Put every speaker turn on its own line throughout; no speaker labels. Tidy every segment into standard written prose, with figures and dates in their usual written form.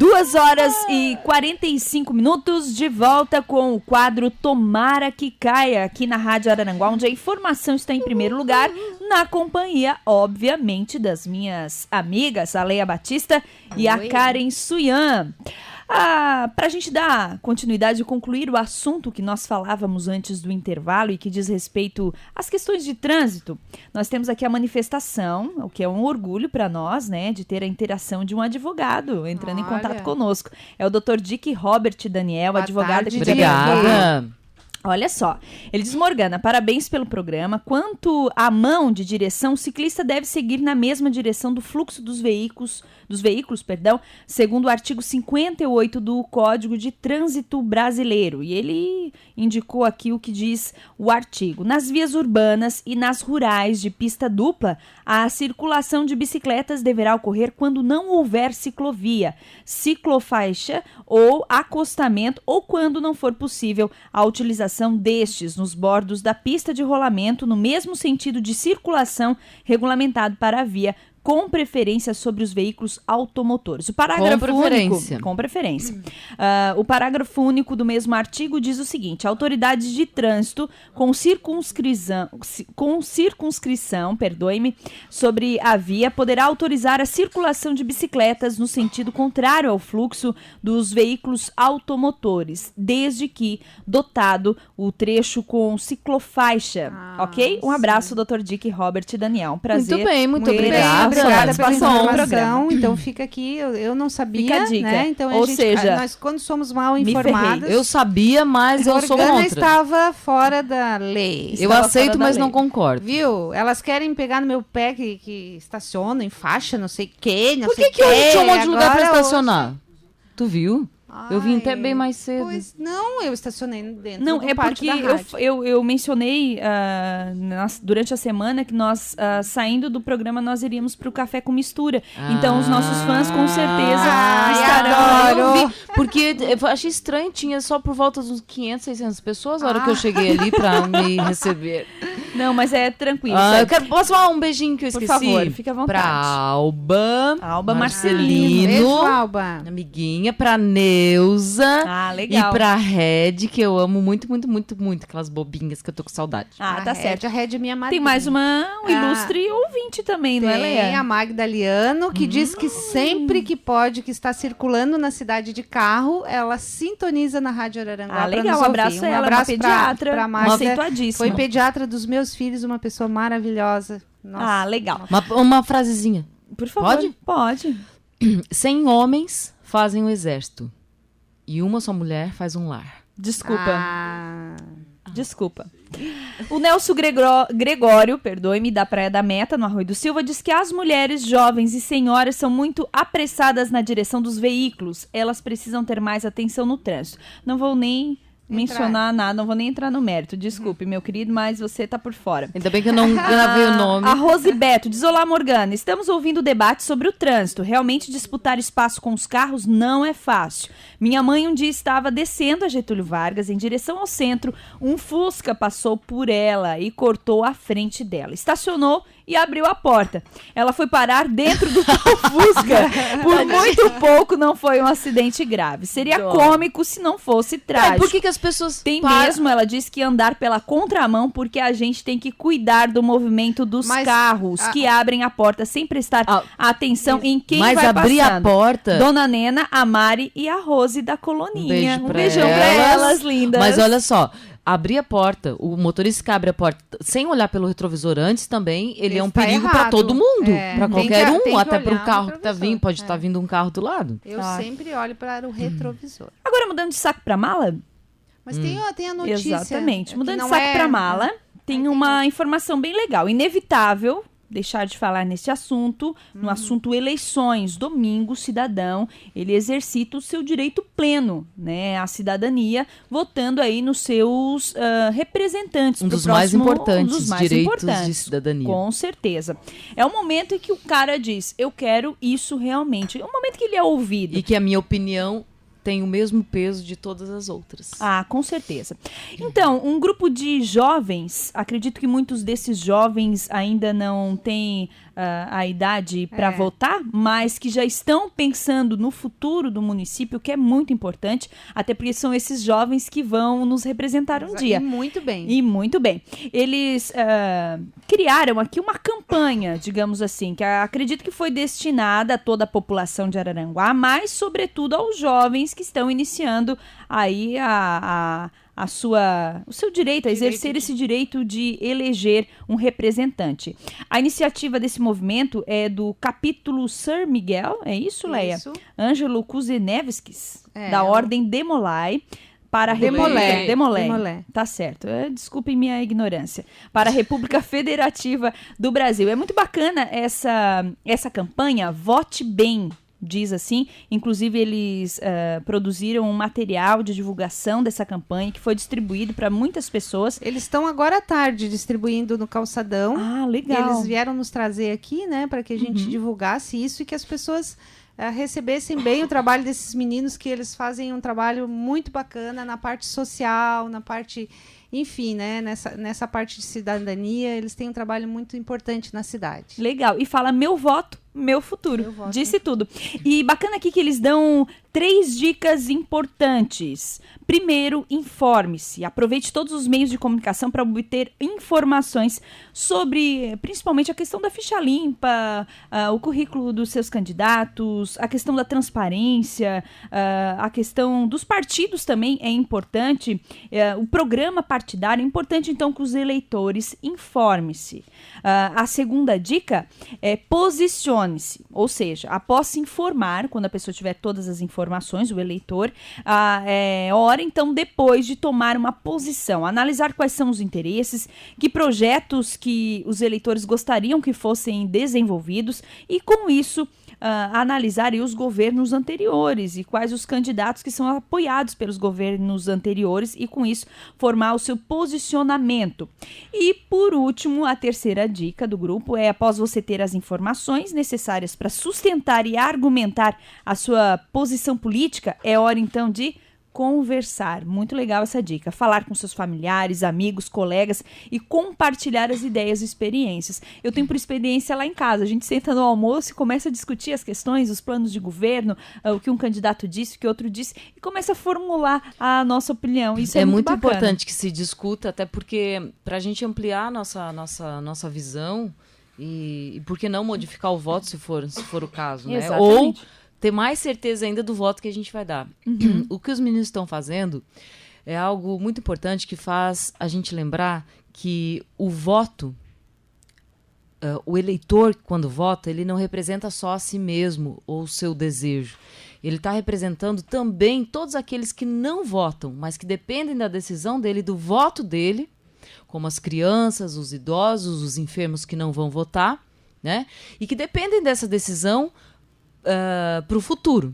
2h45, de volta com o quadro Tomara que Caia, aqui na Rádio Araranguá, onde a informação está em primeiro lugar, na companhia, obviamente, das minhas amigas, a Leia Batista e a Karen Suyan. Para a gente dar continuidade e concluir o assunto que nós falávamos antes do intervalo e que diz respeito às questões de trânsito, nós temos aqui a manifestação, o que é um orgulho para nós, né, de ter a interação de um advogado entrando em contato conosco. É o Dr. Dick Robert Daniel, advogado aqui de
Obrigada.
Olha só, ele diz: Morgana, parabéns pelo programa. Quanto à mão de direção, o ciclista deve seguir na mesma direção do fluxo dos veículos, segundo o artigo 58 do Código de Trânsito Brasileiro. E ele indicou aqui o que diz o artigo. Nas vias urbanas e nas rurais de pista dupla, a circulação de bicicletas deverá ocorrer quando não houver ciclovia, ciclofaixa ou acostamento, ou quando não for possível a utilização destes nos bordos da pista de rolamento no mesmo sentido de circulação regulamentado para a via, com preferência sobre os veículos automotores. O parágrafo com preferência. O parágrafo único do mesmo artigo diz o seguinte: autoridades de trânsito com circunscrição, sobre a via poderá autorizar a circulação de bicicletas no sentido contrário ao fluxo dos veículos automotores, desde que dotado o trecho com ciclofaixa. Ok? Um abraço, Dr. Dick Robert Daniel. Um prazer.
Muito bem, muito obrigada.
Obrigada pela informação. Então fica aqui, eu não sabia,
fica a dica,
né? Então nós quando somos mal informadas,
eu sabia, mas eu sou contra.
Estava fora da lei.
Eu aceito, mas não concordo.
Viu? Elas querem pegar no meu pé que estaciona em faixa, não sei o quê,
Por que hoje tinha um monte de lugar pra estacionar? Tu viu? Eu vim até bem mais cedo.
Pois não, eu estacionei dentro
do
pátio
porque
da rádio.
eu mencionei durante a semana que nós, saindo do programa, nós iríamos para o Café com Mistura. Então, os nossos fãs, com certeza, estarão...
Porque eu achei estranho, tinha só por volta dos 500, 600 pessoas na hora que eu cheguei ali para me receber.
Não, mas é tranquilo.
Posso falar um beijinho que eu esqueci?
Por favor, fica à vontade.
Pra Alba
Marcelino.
Beijo, Alba.
Amiguinha, pra Neuza.
Legal.
E pra Red, que eu amo muito, muito, muito, muito. Aquelas bobinhas que eu tô com saudade.
Tá certo.
A Red é minha madrinha.
Tem mais um ilustre ouvinte também, não é, Leia?
Tem a Magda Liano, que diz que sempre que pode, que está circulando na cidade de carro, ela sintoniza na Rádio Araranguá.
Legal, um abraço a ela, uma pediatra,
pra Magda.
Aceituadíssima.
Foi pediatra dos meus filhos, uma pessoa maravilhosa. Nossa.
Legal.
Uma frasezinha.
Por favor.
Pode. 100 homens fazem um exército e uma só mulher faz um lar.
Desculpa. O Nelson Gregório, perdoe-me, da Praia da Meta, no Arroio do Silva, diz que as mulheres jovens e senhoras são muito apressadas na direção dos veículos. Elas precisam ter mais atenção no trânsito. Não vou nem mencionar nada, não vou nem entrar no mérito. Desculpe, meu querido, mas você tá por fora.
Ainda bem que eu não gravei o nome.
A Rose Beto diz: olá, Morgana, estamos ouvindo o debate sobre o trânsito. Realmente disputar espaço com os carros não é fácil. Minha mãe um dia estava descendo a Getúlio Vargas em direção ao centro. Um Fusca passou por ela e cortou a frente dela. Estacionou e abriu a porta. Ela foi parar dentro do Fusca. Por muito pouco não foi um acidente grave. Seria cômico se não fosse trágico.
Por que as pessoas
mesmo, ela disse, que andar pela contramão, porque a gente tem que cuidar do movimento dos carros que abrem a porta sem prestar atenção em quem vai passando.
Mas abrir a porta...
Dona Nena, a Mari e a Rose da Coloninha.
Um
beijão pra elas, lindas.
Mas olha só, abrir a porta, o motorista que abre a porta sem olhar pelo retrovisor antes também, ele é um perigo para todo mundo, para qualquer um, até para o carro que tá vindo, pode estar vindo um carro do lado.
Eu sempre olho para o retrovisor.
Agora, mudando de saco para mala?
Mas tem a notícia.
Exatamente. Mudando de saco para mala, tem uma informação bem legal. Inevitável deixar de falar nesse assunto, no assunto eleições. Domingo, o cidadão, ele exercita o seu direito pleno, né, à cidadania, votando aí nos seus representantes.
Um dos mais importantes direitos de cidadania.
Com certeza. É o momento em que o cara diz: eu quero isso realmente. É o momento que ele é ouvido.
E que a minha opinião tem o mesmo peso de todas as outras.
Com certeza. Então, um grupo de jovens, acredito que muitos desses jovens ainda não têm a idade para votar, mas que já estão pensando no futuro do município, que é muito importante, até porque são esses jovens que vão nos representar um dia.
E muito bem.
E muito bem. Eles criaram aqui uma campanha, digamos assim, que acredito que foi destinada a toda a população de Araranguá, mas sobretudo aos jovens que estão iniciando aí o seu direito a exercer esse direito de eleger um representante. A iniciativa desse movimento é do capítulo Sir Miguel, é isso, Leia? Isso. Ângelo Kuzenevskis, da Ordem Demolay, para a República... Demolay. Tá certo. Desculpem minha ignorância. Para a República Federativa do Brasil. É muito bacana essa campanha Vote Bem, diz assim. Inclusive, eles produziram um material de divulgação dessa campanha que foi distribuído para muitas pessoas.
Eles estão agora à tarde distribuindo no calçadão.
Ah, legal.
Eles vieram nos trazer aqui, né, para que a gente divulgasse isso e que as pessoas recebessem bem o trabalho desses meninos, que eles fazem um trabalho muito bacana na parte social, na parte... Enfim, né, nessa parte de cidadania, eles têm um trabalho muito importante na cidade.
Legal. E fala meu voto, meu futuro. Disse tudo. E bacana aqui que eles dão 3 dicas importantes. Primeiro, informe-se. Aproveite todos os meios de comunicação para obter informações sobre, principalmente, a questão da ficha limpa, o currículo dos seus candidatos, a questão da transparência, a questão dos partidos também é importante, o programa partidário é importante, então, que os eleitores informe-se. A segunda dica é posicione-se, ou seja, após se informar, quando a pessoa tiver todas as informações, o eleitor, é hora, então, depois de tomar uma posição, analisar quais são os interesses, que projetos que os eleitores gostariam que fossem desenvolvidos e, com isso, analisar os governos anteriores e quais os candidatos que são apoiados pelos governos anteriores e, com isso, formar o seu posicionamento. E, por último, a terceira dica do grupo é, após você ter as informações necessárias para sustentar e argumentar a sua posição política, é hora, então, de conversar. Muito legal essa dica. Falar com seus familiares, amigos, colegas e compartilhar as ideias e experiências. Eu tenho por experiência lá em casa. A gente senta no almoço e começa a discutir as questões, os planos de governo, o que um candidato disse, o que outro disse, e começa a formular a nossa opinião. Isso é muito bacana.
Importante que se discuta, até porque para a gente ampliar nossa visão e por que não modificar o voto se for o caso, né?
Exatamente.
Ou ter mais certeza ainda do voto que a gente vai dar. O que os meninos estão fazendo é algo muito importante que faz a gente lembrar que o voto, o eleitor, quando vota, ele não representa só a si mesmo ou o seu desejo. Ele está representando também todos aqueles que não votam, mas que dependem da decisão dele, do voto dele, como as crianças, os idosos, os enfermos que não vão votar, né? E que dependem dessa decisão para o futuro.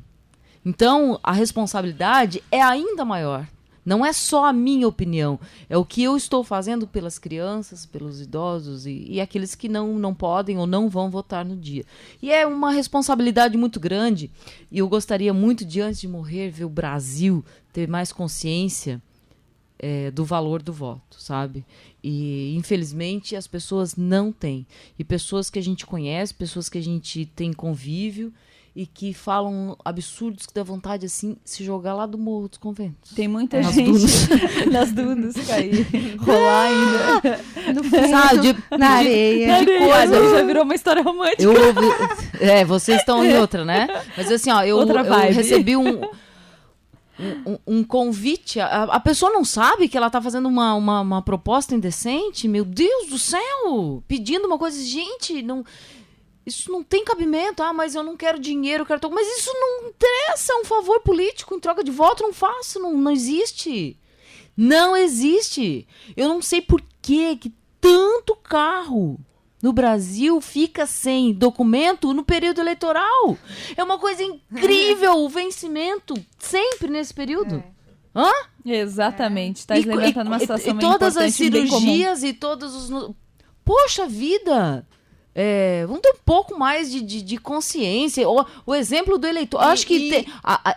Então, a responsabilidade é ainda maior. Não é só a minha opinião, é o que eu estou fazendo pelas crianças, pelos idosos e aqueles que não podem ou não vão votar no dia. E é uma responsabilidade muito grande, e eu gostaria muito de, antes de morrer, ver o Brasil ter mais consciência do valor do voto, sabe? E, infelizmente, as pessoas não têm. E pessoas que a gente conhece, pessoas que a gente tem convívio e que falam absurdos que dá vontade, assim, se jogar lá do Morro dos Conventos.
Tem muita gente nas dunas cair, rolar ainda.
No fundo, na areia.
De coisa, já virou uma história romântica.
Vocês estão em outra, né? Mas assim, ó, eu recebi um convite, a pessoa não sabe que ela tá fazendo uma proposta indecente, meu Deus do céu, pedindo uma coisa, gente, isso não tem cabimento, mas eu não quero dinheiro, mas isso não interessa, é um favor político em troca de voto, não faço, não existe, não existe, eu não sei por que tanto carro no Brasil fica sem documento no período eleitoral. É uma coisa incrível o vencimento sempre nesse período.
Exatamente. Está levantando uma situação
e
muito
todas
importante,
as cirurgias e todos os... Poxa vida! vamos ter um pouco mais de consciência. O exemplo do eleitor. Eu acho que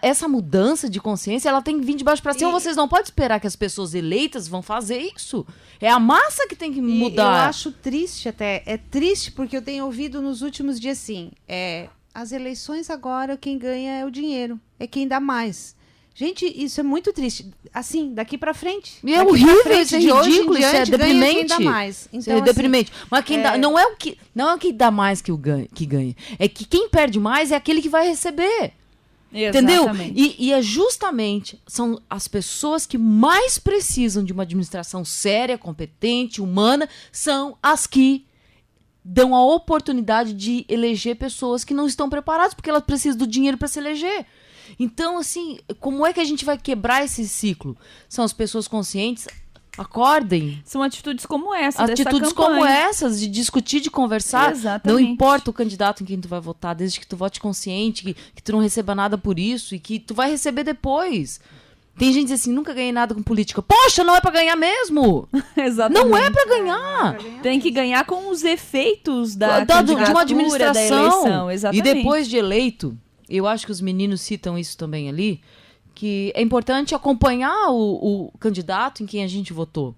essa mudança de consciência, ela tem que vir de baixo para cima. Vocês não podem esperar que as pessoas eleitas vão fazer isso. É a massa que tem que mudar.
Eu acho triste até. É triste porque eu tenho ouvido nos últimos dias assim, as eleições agora, quem ganha é o dinheiro. É quem dá mais. Gente, isso é muito triste. Assim, daqui pra frente.
E é horrível, isso é ridículo, isso é deprimente.
Quem dá mais. Então,
isso é deprimente. Mas quem dá, não é o que dá mais que ganha. É que quem perde mais é aquele que vai receber.
Exatamente.
Entendeu? E é justamente, são as pessoas que mais precisam de uma administração séria, competente, humana, são as que dão a oportunidade de eleger pessoas que não estão preparadas, porque elas precisam do dinheiro para se eleger. Então, assim, como é que a gente vai quebrar esse ciclo? São as pessoas conscientes, acordem.
São atitudes como essa,
atitudes como essas, de discutir, de conversar.
Exatamente.
Não importa o candidato em quem tu vai votar, desde que tu vote consciente, que tu não receba nada por isso e que tu vai receber depois. Tem gente que diz assim, nunca ganhei nada com política. Poxa, não é pra ganhar mesmo!
Exatamente.
Não é pra ganhar!
Tem que ganhar com os efeitos de
uma administração.
Da eleição. Exatamente.
E depois de eleito, eu acho que os meninos citam isso também ali, que é importante acompanhar o candidato em quem a gente votou.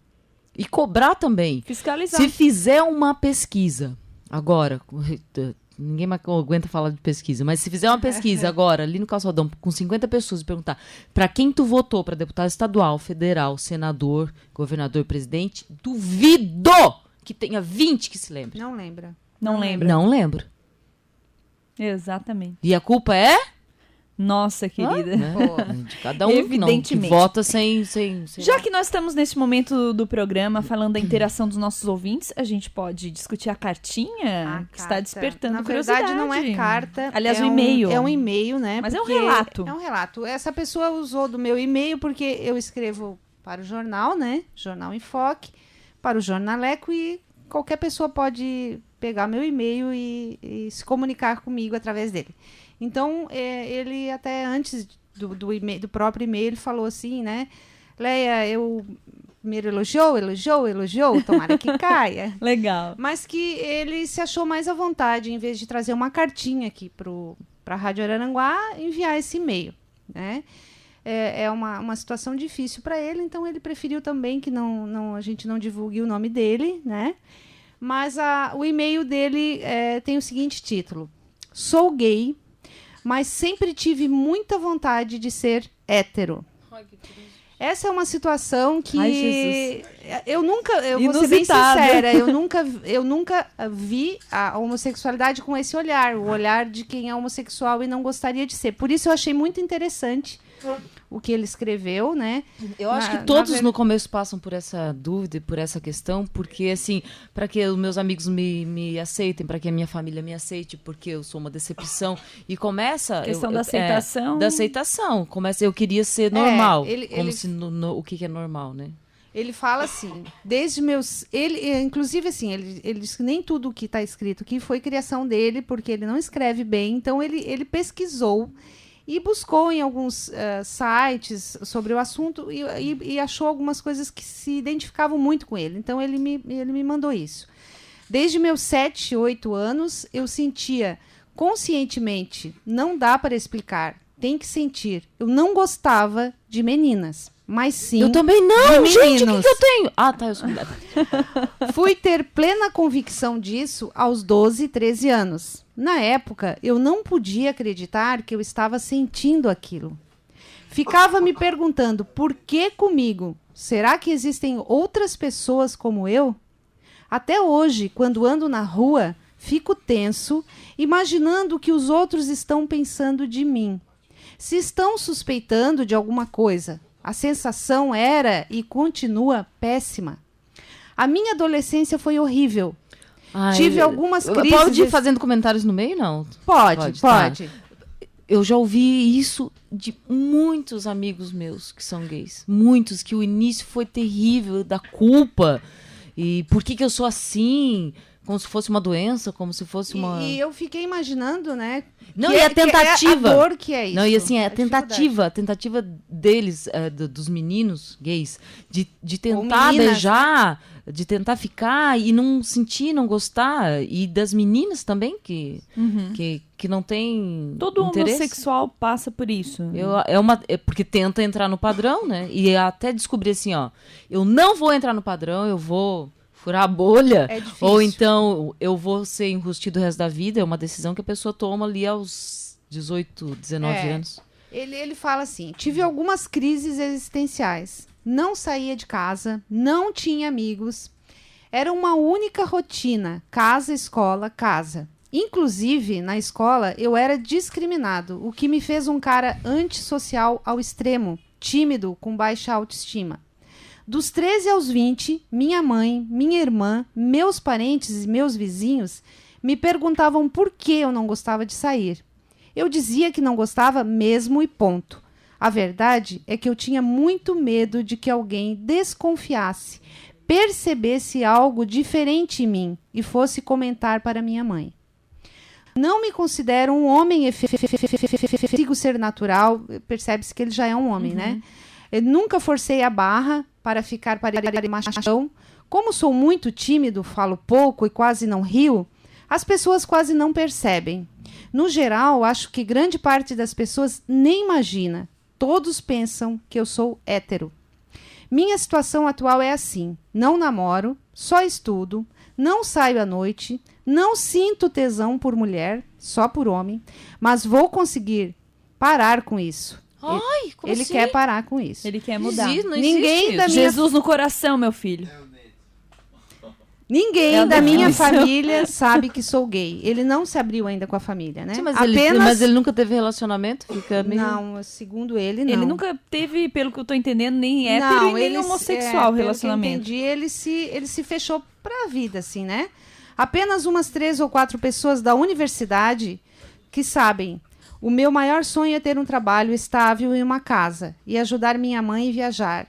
E cobrar também.
Fiscalizar.
Se fizer uma pesquisa, agora, ninguém mais aguenta falar de pesquisa, mas se fizer uma pesquisa agora, ali no Calçadão, com 50 pessoas, e perguntar para quem tu votou para deputado estadual, federal, senador, governador, presidente, duvido que tenha 20 que se lembrem.
Não lembra.
Não lembra.
Não lembro.
Exatamente.
E a culpa é?
Nossa, querida.
De cada um que vota sem...
Já que nós estamos nesse momento do programa falando da interação dos nossos ouvintes, a gente pode discutir a cartinha que está despertando curiosidade.
Na verdade, não é carta.
Aliás, um e-mail.
É um e-mail, né?
Mas é um relato.
É um relato. Essa pessoa usou do meu e-mail porque eu escrevo para o jornal, né? Jornal em Foque, para o Jornaleco, e qualquer pessoa pode pegar meu e-mail e se comunicar comigo através dele. Então, ele até antes do próprio e-mail, ele falou assim, né? Leia, eu primeiro elogiou, tomara que caia.
Legal.
Mas que ele se achou mais à vontade, em vez de trazer uma cartinha aqui para a Rádio Araranguá, enviar esse e-mail, né? É uma situação difícil para ele, então ele preferiu também que a gente não divulgue o nome dele, né? Mas o e-mail dele tem o seguinte título: Sou gay, mas sempre tive muita vontade de ser hétero. Ai, que triste. Essa é uma situação que eu vou ser bem sincera, eu nunca vi a homossexualidade com esse olhar, o olhar de quem é homossexual e não gostaria de ser. Por isso eu achei muito interessante o que ele escreveu, né?
Eu acho que todos no começo passam por essa dúvida, por essa questão, porque assim, para que os meus amigos me aceitem, para que a minha família me aceite, porque eu sou uma decepção, e começa
a questão da aceitação.
Da aceitação. Começa, eu queria ser normal, o que é normal, né?
Ele fala assim, desde meus... inclusive, assim, ele diz que nem tudo o que está escrito aqui foi criação dele, porque ele não escreve bem, então ele pesquisou e buscou em alguns sites sobre o assunto e achou algumas coisas que se identificavam muito com ele. Então, ele me mandou isso. Desde meus 7, 8 anos, eu sentia conscientemente, não dá para explicar, tem que sentir. Eu não gostava de meninas, mas sim
eu também não, gente, o que eu tenho? Ah, tá, eu sou mulher.
Fui ter plena convicção disso aos 12, 13 anos. Na época, eu não podia acreditar que eu estava sentindo aquilo. Ficava me perguntando, por que comigo? Será que existem outras pessoas como eu? Até hoje, quando ando na rua, fico tenso, imaginando o que os outros estão pensando de mim. Se estão suspeitando de alguma coisa, a sensação era e continua péssima. A minha adolescência foi horrível.
Ai,
tive algumas crises...
Pode ir fazendo comentários no meio, não?
Pode. Tá.
Eu já ouvi isso de muitos amigos meus que são gays. Muitos, que o início foi terrível, da culpa. E por que eu sou assim? Como se fosse uma doença, como se fosse uma...
E eu fiquei imaginando, né?
Não, e a tentativa...
a dor que é isso.
Não, e assim, a tentativa deles, dos meninos gays, de tentar beijar de tentar ficar e não sentir, não gostar, e das meninas também que não tem
Todo
interesse.
homossexual passa por isso.
Porque tenta entrar no padrão, né? E até descobrir assim, ó, eu não vou entrar no padrão, eu vou furar a bolha,
É difícil.
ou então eu vou ser enrustido o resto da vida, é uma decisão que a pessoa toma ali aos 18, 19 anos.
Ele fala assim: tive algumas crises existenciais. Não saía de casa, não tinha amigos. Era uma única rotina: casa, escola, casa. Inclusive, na escola, eu era discriminado, o que me fez um cara antissocial ao extremo, tímido, com baixa autoestima. Dos 13 aos 20, minha mãe, minha irmã, meus parentes e meus vizinhos me perguntavam por que eu não gostava de sair. Eu dizia que não gostava mesmo e ponto. A verdade é que eu tinha muito medo de que alguém desconfiasse, percebesse algo diferente em mim e fosse comentar para minha mãe. Não me considero um homem consigo ser natural, percebe-se que ele já é um homem, né? Eu nunca forcei a barra para ficar machão. Como sou muito tímido, falo pouco e quase não rio, as pessoas quase não percebem. No geral, acho que grande parte das pessoas nem imagina. Todos pensam que eu sou hétero. Minha situação atual é assim: não namoro, só estudo, não saio à noite, não sinto tesão por mulher, só por homem, mas vou conseguir parar com isso.
Ai, como
Ele
assim?
quer parar com isso.
Ele quer mudar.
Não
Ninguém
existe
da
isso.
minha
Jesus no coração, meu filho.
Ninguém
É a
da minha
definição.
família sabe que sou gay. Ele não se abriu ainda com a família, né?
Sim, mas ele nunca teve relacionamento? Fica meio...
Não, segundo ele, não.
Ele nunca teve, pelo que eu tô entendendo, nem hétero
Não,
e nem
ele
homossexual
pelo
relacionamento.
que eu entendi, ele se fechou pra vida, assim, né? Apenas umas 3 ou 4 pessoas da universidade que sabem. O meu maior sonho é ter um trabalho estável e uma casa. E ajudar minha mãe a viajar.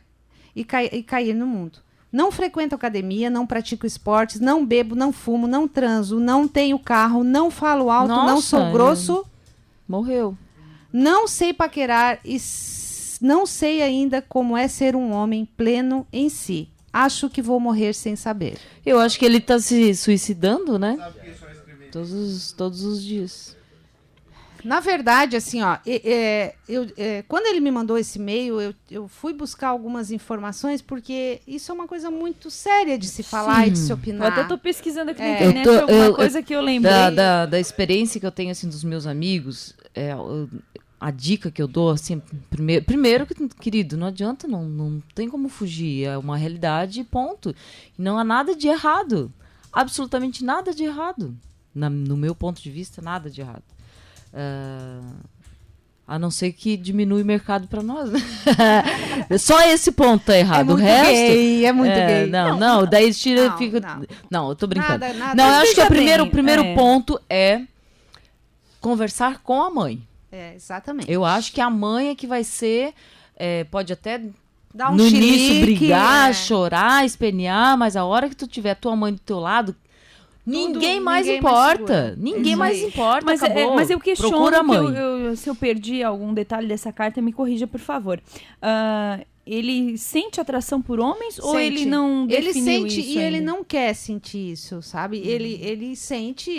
E cair no mundo. Não frequento academia, não pratico esportes, não bebo, não fumo, não transo, não tenho carro, não falo alto, não
Nossa,
sou grosso.
Morreu.
Não sei paquerar e não sei ainda como é ser um homem pleno em si. Acho que vou morrer sem saber.
Eu acho que ele tá se suicidando, né? Todos os dias.
Na verdade, assim, ó, quando ele me mandou esse e-mail, eu fui buscar algumas informações, porque isso é uma coisa muito séria de se falar e de se
Eu
opinar.
até tô pesquisando aqui na
É.
internet alguma coisa que eu lembrei.
Da experiência que eu tenho, assim, dos meus amigos, a dica que eu dou, assim, primeiro, querido, não adianta, não tem como fugir, é uma realidade, ponto. E não há nada de errado, absolutamente nada de errado. No meu ponto de vista, nada de errado. A não ser que diminui o mercado para nós, né? Só esse ponto tá errado.
É muito
o resto
gay, é muito gay.
Não, daí tira,
não,
fica.
não.
Não, eu tô brincando.
Nada.
Não, eu acho que
Veja
o
bem,
primeiro ponto é conversar com a mãe.
Exatamente.
Eu acho que a mãe é que vai ser, pode até
Dá um
no
chilique,
início brigar,
é.
chorar, espernear, mas a hora que tu tiver tua mãe do teu lado, ninguém mais
ninguém mais
importa.
segura.
Ninguém
Isso
mais
aí.
importa,
Mas,
acabou.
mas eu questiono
Procura a
que
mãe.
se eu perdi algum detalhe dessa carta, me corrija, por favor. Ele sente atração por homens ou
Sente.
ele não
Ele
definiu
sente
isso
e ele
ainda?
não quer sentir isso, sabe? Ele sente,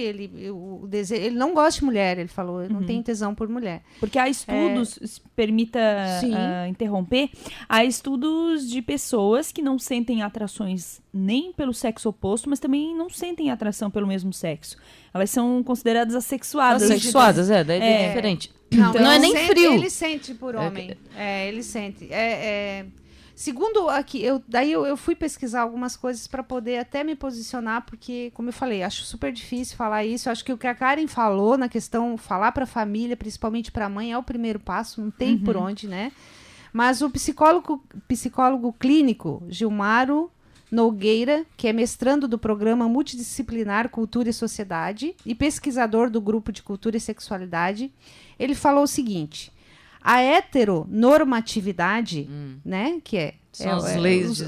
o desejo, ele não gosta de mulher, ele falou, eu não tenho tesão por mulher.
Porque há estudos, se permita
Sim.
interromper, há estudos de pessoas que não sentem atrações nem pelo sexo oposto, mas também não sentem atração pelo mesmo sexo. Elas são consideradas assexuadas.
Assexuadas, daí é diferente. Não é
ele
nem
sente,
frio.
Ele sente por homem. Ele sente. Segundo aqui, eu fui pesquisar algumas coisas para poder até me posicionar, porque, como eu falei, acho super difícil falar isso. Acho que o que a Karen falou na questão, falar para a família, principalmente para a mãe, é o primeiro passo, não tem por onde, né? Mas o psicólogo clínico Gilmaro Nogueira, que é mestrando do programa multidisciplinar Cultura e Sociedade e pesquisador do grupo de Cultura e Sexualidade, ele falou o seguinte: a heteronormatividade, né, que é
São as leis.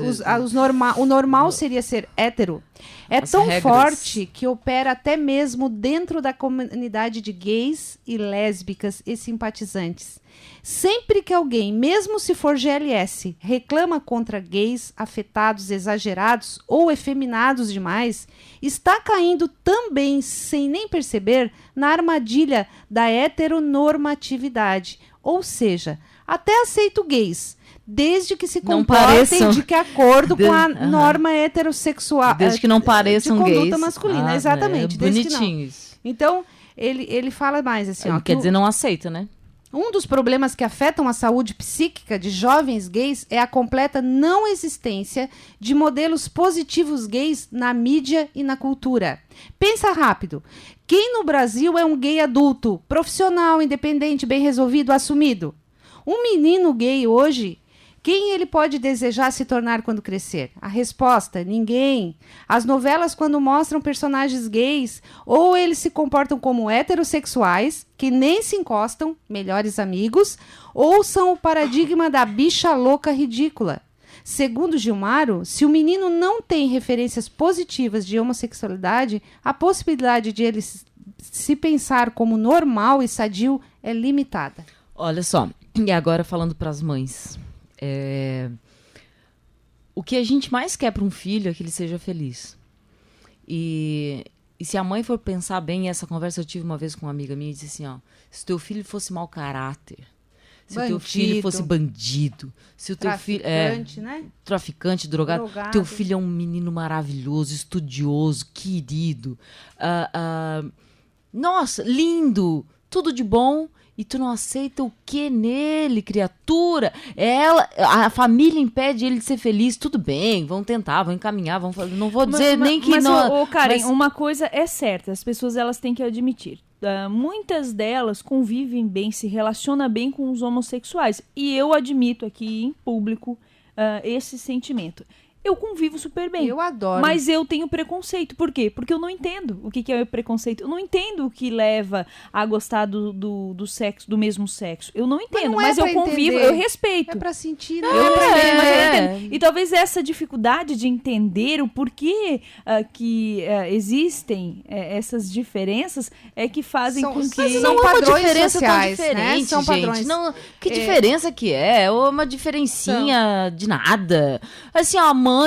O normal seria ser hétero. É
As
tão
regras.
forte que opera até mesmo dentro da comunidade de gays e lésbicas e simpatizantes. Sempre que alguém, mesmo se for GLS, reclama contra gays afetados, exagerados ou efeminados demais, está caindo também, sem nem perceber, na armadilha da heteronormatividade. Ou seja, até aceito gays, desde que se
Não
comportem
pareçam-
de acordo com a
Aham.
norma heterossexual.
Desde que não pareçam
de conduta
gays.
masculina,
Ah,
exatamente.
É
desde que não.
bonitinho isso.
Então, ele fala mais assim, ó,
Quer
que
dizer, não aceita, né?
um dos problemas que afetam a saúde psíquica de jovens gays é a completa não existência de modelos positivos gays na mídia e na cultura. Pensa rápido. Quem no Brasil é um gay adulto, profissional, independente, bem resolvido, assumido? Um menino gay hoje, quem ele pode desejar se tornar quando crescer? A resposta: ninguém. As novelas, quando mostram personagens gays, ou eles se comportam como heterossexuais, que nem se encostam, melhores amigos, ou são o paradigma da bicha louca ridícula. Segundo Gilmaro, se o menino não tem referências positivas de homossexualidade, a possibilidade de ele se pensar como normal e sadio é limitada.
Olha só, e agora falando para as mães. O que a gente mais quer para um filho é que ele seja feliz. E se a mãe for pensar bem, essa conversa eu tive uma vez com uma amiga minha e disse assim, ó, se teu filho fosse mau caráter, se o teu filho fosse bandido, se o teu filho
né?
traficante, drogado, teu filho é um menino maravilhoso, estudioso, querido, nossa, lindo, tudo de bom. E tu não aceita o que nele, criatura? A família impede ele de ser feliz. Tudo bem, vão tentar, vão encaminhar, vão fazer. Não vou dizer nem que não.
Karen, uma coisa é certa, as pessoas elas têm que admitir. Muitas delas convivem bem, se relacionam bem com os homossexuais. E eu admito aqui em público esse sentimento. Eu convivo super bem.
Eu adoro.
Mas eu tenho preconceito. Por quê? Porque eu não entendo o que é o preconceito. Eu não entendo o que leva a gostar do sexo, do mesmo sexo. Eu não entendo, mas eu convivo, eu respeito.
É pra sentir, né?
Eu respeito, mas eu entendo. E talvez essa dificuldade de entender o porquê que existem essas diferenças é que fazem com que...
Mas
não é uma
padrões
diferença
sociais,
tão diferente,
né? São
gente.
padrões.
Não, que diferença que é? É uma diferencinha de nada. Assim, a mãe,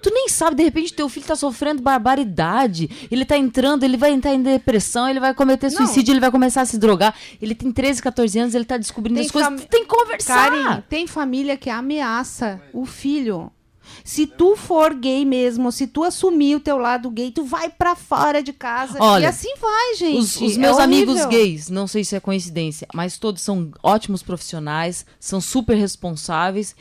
tu nem sabe, de repente teu filho tá sofrendo barbaridade, ele tá entrando, ele vai entrar em depressão, ele vai cometer suicídio, ele vai começar a se drogar, ele tem 13, 14 anos, ele tá descobrindo as coisas, tu tem que conversar.
Karen, tem família que ameaça o filho. Se tu for gay mesmo, se tu assumir o teu lado gay, tu vai pra fora de casa.
Olha,
e assim vai, gente.
Os meus amigos gays, não sei se é coincidência, mas todos são ótimos profissionais, são super responsáveis,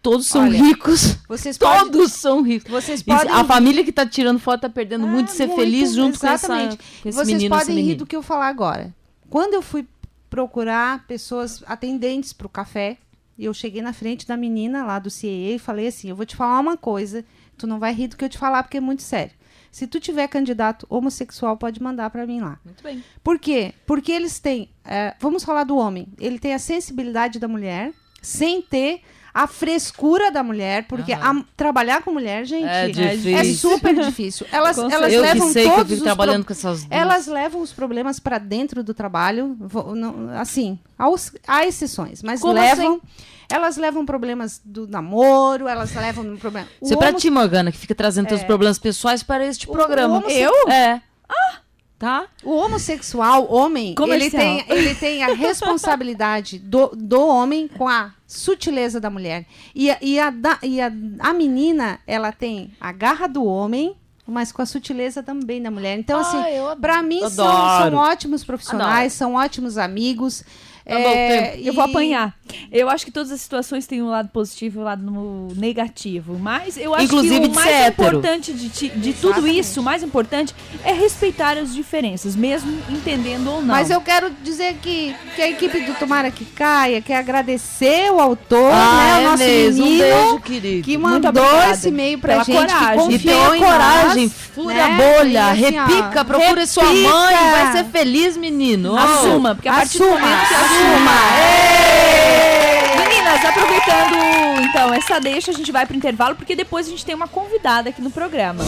todos são ricos. Todos são ricos.
Vocês podem
a família que tá tirando foto tá perdendo muito de ser feliz junto com esse
Vocês
menino.
Vocês podem rir do que eu falar agora. Quando eu fui procurar pessoas atendentes pro café, eu cheguei na frente da menina lá do CIE e falei assim, eu vou te falar uma coisa, tu não vai rir do que eu te falar porque é muito sério. Se tu tiver candidato homossexual, pode mandar pra mim lá.
Muito bem.
Por quê? Porque eles têm... vamos falar do homem. Ele tem a sensibilidade da mulher, sem ter a frescura da mulher, porque trabalhar com mulher, gente, é super difícil. Elas levam todos os
trabalhando com essas duas.
Elas levam os problemas para dentro do trabalho, assim, há exceções, mas elas levam problemas do namoro, elas levam problema.
Isso é pra ti, Morgana, que fica trazendo teus problemas pessoais para este programa.
Eu?
Tá?
O homossexual, homem, ele tem a responsabilidade do homem com a sutileza da mulher. E a menina, ela tem a garra do homem, mas com a sutileza também da mulher. Então, assim, pra mim, são ótimos profissionais, são ótimos amigos.
Eu vou apanhar. Eu acho que todas as situações têm um lado positivo e um lado negativo. Mas eu acho que o mais importante de tudo isso, o mais importante é respeitar as diferenças, mesmo entendendo ou não.
Mas eu quero dizer que a equipe do Tomara que Caia quer agradecer o autor, o nosso menino,
um beijo, querido,
que mandou esse e-mail pra gente,
coragem.
que confiou
em coragem, fura a bolha, assim, repica, procura sua mãe, vai ser feliz, menino.
Assuma, porque a partir do momento que Meninas, aproveitando Então, essa deixa a gente vai pro intervalo, porque depois a gente tem uma convidada aqui no programa.